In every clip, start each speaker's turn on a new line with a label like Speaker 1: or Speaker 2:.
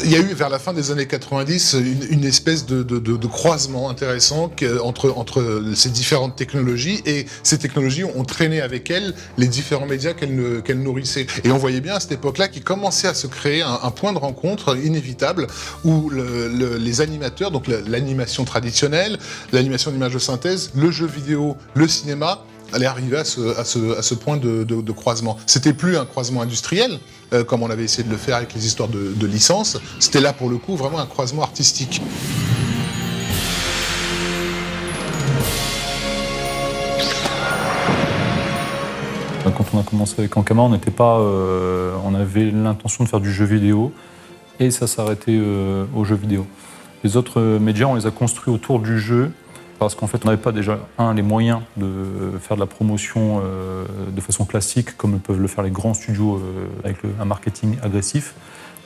Speaker 1: Il y a eu vers la fin des années 90 une espèce de croisement intéressant entre ces différentes technologies, et ces technologies ont traîné avec elles les différents médias qu'elles nourrissaient. Et on voyait bien à cette époque-là qu'il commençait à se créer un point de rencontre inévitable où les animateurs, donc l'animation traditionnelle, l'animation d'image de synthèse, le jeu vidéo, le cinéma, allait arriver à ce point de croisement. C'était plus un croisement industriel, comme on avait essayé de le faire avec les histoires de licences. C'était là, pour le coup, vraiment un croisement artistique.
Speaker 2: Quand on a commencé avec Ankama, on avait l'intention de faire du jeu vidéo, et ça s'arrêtait au jeu vidéo. Les autres médias, on les a construits autour du jeu, parce qu'en fait, on n'avait pas déjà, les moyens de faire de la promotion de façon classique, comme peuvent le faire les grands studios avec un marketing agressif.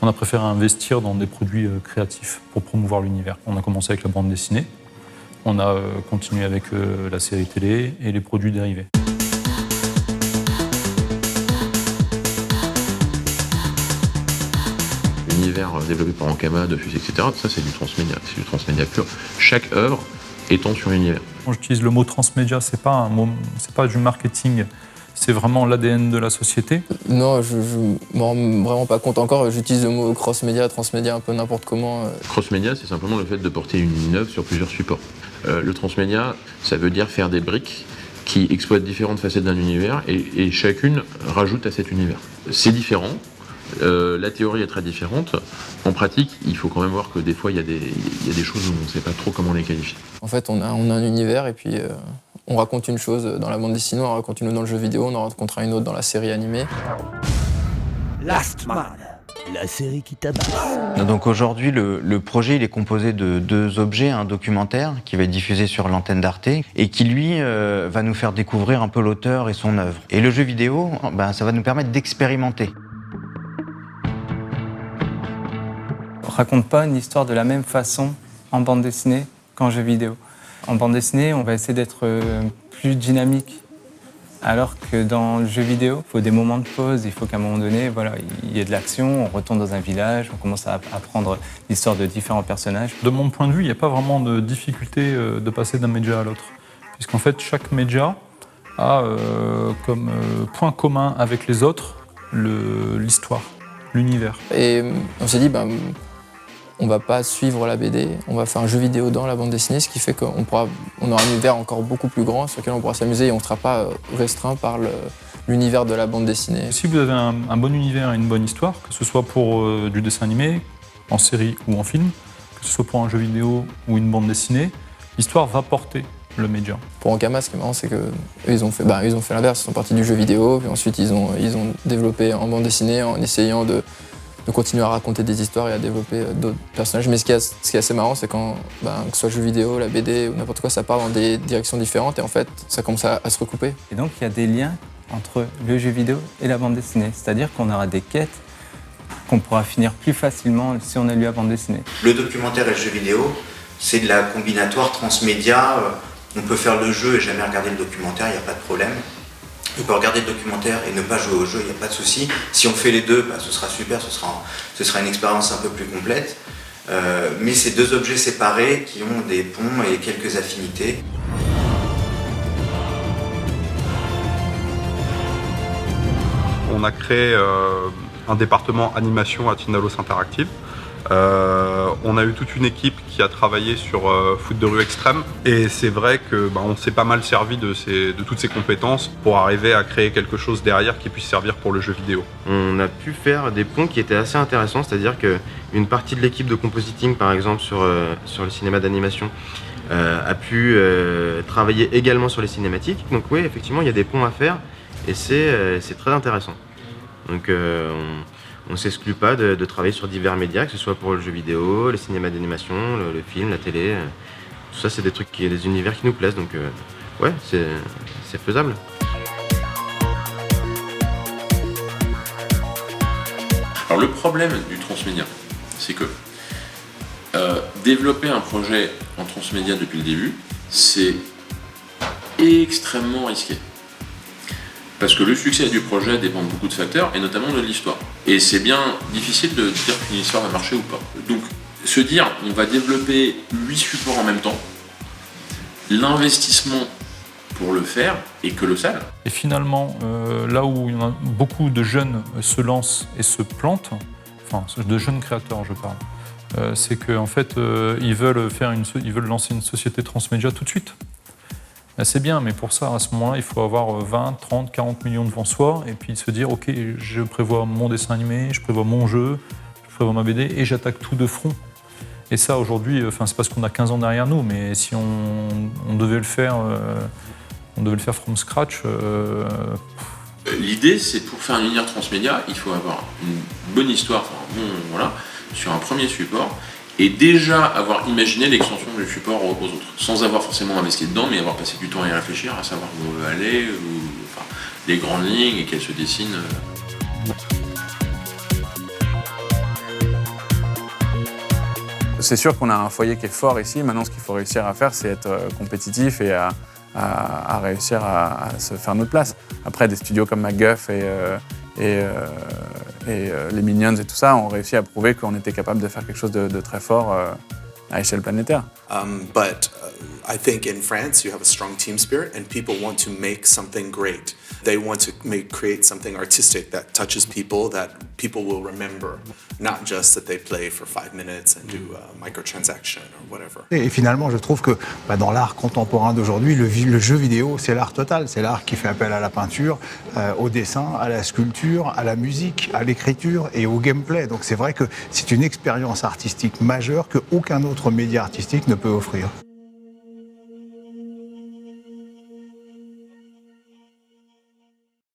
Speaker 2: On a préféré investir dans des produits créatifs pour promouvoir l'univers. On a commencé avec la bande dessinée, on a continué avec la série télé et les produits dérivés.
Speaker 3: L'univers développé par Ankama, Dofus, etc., ça c'est du transmédia, pur. Chaque œuvre étant sur l'univers.
Speaker 2: Quand j'utilise le mot transmédia, c'est pas du marketing, c'est vraiment l'ADN de la société.
Speaker 4: Non, je m'en rends vraiment pas compte encore. J'utilise le mot cross-média, transmédia un peu n'importe comment.
Speaker 3: Cross-média, c'est simplement le fait de porter une œuvre sur plusieurs supports. Le transmédia, ça veut dire faire des briques qui exploitent différentes facettes d'un univers et chacune rajoute à cet univers. C'est différent. La théorie est très différente. En pratique, il faut quand même voir que des fois, il y a des choses où on ne sait pas trop comment les qualifier.
Speaker 4: En fait, on a un univers et puis on raconte une chose dans la bande dessinée, on raconte une autre dans le jeu vidéo, on en racontera une autre dans la série animée.
Speaker 5: Last Man, la série qui tabasse.
Speaker 6: Donc aujourd'hui, le projet il est composé de 2 objets, un documentaire qui va être diffusé sur l'antenne d'Arte et qui lui va nous faire découvrir un peu l'auteur et son œuvre. Et le jeu vidéo, ça va nous permettre d'expérimenter.
Speaker 7: On raconte pas une histoire de la même façon en bande dessinée qu'en jeu vidéo. En bande dessinée, on va essayer d'être plus dynamique, alors que dans le jeu vidéo, il faut des moments de pause, il faut qu'à un moment donné, il y ait de l'action, on retourne dans un village, on commence à apprendre l'histoire de différents personnages.
Speaker 2: De mon point de vue, il n'y a pas vraiment de difficulté de passer d'un média à l'autre, puisqu'en fait, chaque média a comme point commun avec les autres l'histoire, l'univers.
Speaker 4: Et on s'est dit, on va pas suivre la BD, on va faire un jeu vidéo dans la bande dessinée, ce qui fait qu'on aura un univers encore beaucoup plus grand sur lequel on pourra s'amuser et on ne sera pas restreint par l'univers de la bande dessinée.
Speaker 2: Si vous avez un bon univers et une bonne histoire, que ce soit pour du dessin animé, en série ou en film, que ce soit pour un jeu vidéo ou une bande dessinée, l'histoire va porter le média.
Speaker 4: Pour Ankama, ce qui est marrant, c'est qu'eux, ils ont fait l'inverse, ils sont partis du jeu vidéo, puis ensuite ils ont développé en bande dessinée en essayant de continuer à raconter des histoires et à développer d'autres personnages. Mais ce qui est assez marrant, c'est quand, que ce soit le jeu vidéo, la BD ou n'importe quoi, ça part dans des directions différentes et en fait, ça commence à se recouper.
Speaker 7: Et donc, il y a des liens entre le jeu vidéo et la bande dessinée. C'est-à-dire qu'on aura des quêtes qu'on pourra finir plus facilement si on a lu la bande dessinée.
Speaker 8: Le documentaire et le jeu vidéo, c'est de la combinatoire transmédia. On peut faire le jeu et jamais regarder le documentaire, il n'y a pas de problème. On peut regarder le documentaire et ne pas jouer au jeu, il n'y a pas de souci. Si on fait les deux, ce sera super, ce sera une expérience un peu plus complète. Mais c'est 2 objets séparés qui ont des ponts et quelques affinités.
Speaker 9: On a créé un département animation à Tinalos Interactive. On a eu toute une équipe qui a travaillé sur foot de rue extrême et c'est vrai que on s'est pas mal servi de toutes ces compétences pour arriver à créer quelque chose derrière qui puisse servir pour le jeu vidéo.
Speaker 10: On a pu faire des ponts qui étaient assez intéressants, c'est-à-dire qu'une partie de l'équipe de compositing par exemple sur le cinéma d'animation a pu travailler également sur les cinématiques. Donc oui, effectivement il y a des ponts à faire et c'est très intéressant. Donc on ne s'exclut pas de travailler sur divers médias, que ce soit pour le jeu vidéo, les cinémas d'animation, le film, la télé. Tout ça, c'est des univers qui nous plaisent, donc ouais, c'est faisable.
Speaker 3: Alors le problème du transmédia, c'est que développer un projet en transmédia depuis le début, c'est extrêmement risqué. Parce que le succès du projet dépend de beaucoup de facteurs, et notamment de l'histoire. Et c'est bien difficile de dire qu'une histoire va marcher ou pas. Donc, se dire, on va développer 8 supports en même temps, l'investissement pour le faire est colossal.
Speaker 2: Et finalement, là où il y en a beaucoup de jeunes se lancent et se plantent, enfin de jeunes créateurs je parle, c'est qu'en fait ils veulent lancer une société transmédia tout de suite. C'est bien, mais pour ça, à ce moment-là, il faut avoir 20, 30, 40 millions devant soi et puis se dire, ok, je prévois mon dessin animé, je prévois mon jeu, je prévois ma BD et j'attaque tout de front. Et ça, aujourd'hui, c'est parce qu'on a 15 ans derrière nous, mais si on devait le faire... On devait le faire from scratch.
Speaker 3: L'idée, c'est pour faire un univers transmédia, il faut avoir une bonne histoire, sur un premier support, et déjà avoir imaginé l'extension du support aux autres, sans avoir forcément investi dedans, mais avoir passé du temps à y réfléchir, à savoir où on veut aller, les grandes lignes et qu'elles se dessinent.
Speaker 11: C'est sûr qu'on a un foyer qui est fort ici. Maintenant, ce qu'il faut réussir à faire, c'est être compétitif et à réussir à se faire notre place. Après, des studios comme MacGuff et les Minions et tout ça ont réussi à prouver qu'on était capable de faire quelque chose de très fort à échelle planétaire.
Speaker 12: I think in France you have a strong team spirit and people want to make something great. They want to create something artistic that touches people, that people will remember, not just that they play for 5 minutes and do a microtransaction or whatever.
Speaker 13: Et finalement, je trouve que dans l'art contemporain d'aujourd'hui, le jeu vidéo, c'est l'art total. C'est l'art qui fait appel à la peinture, au dessin, à la sculpture, à la musique, à l'écriture et au gameplay. Donc c'est vrai que c'est une expérience artistique majeure qu'aucun autre média artistique ne peut offrir.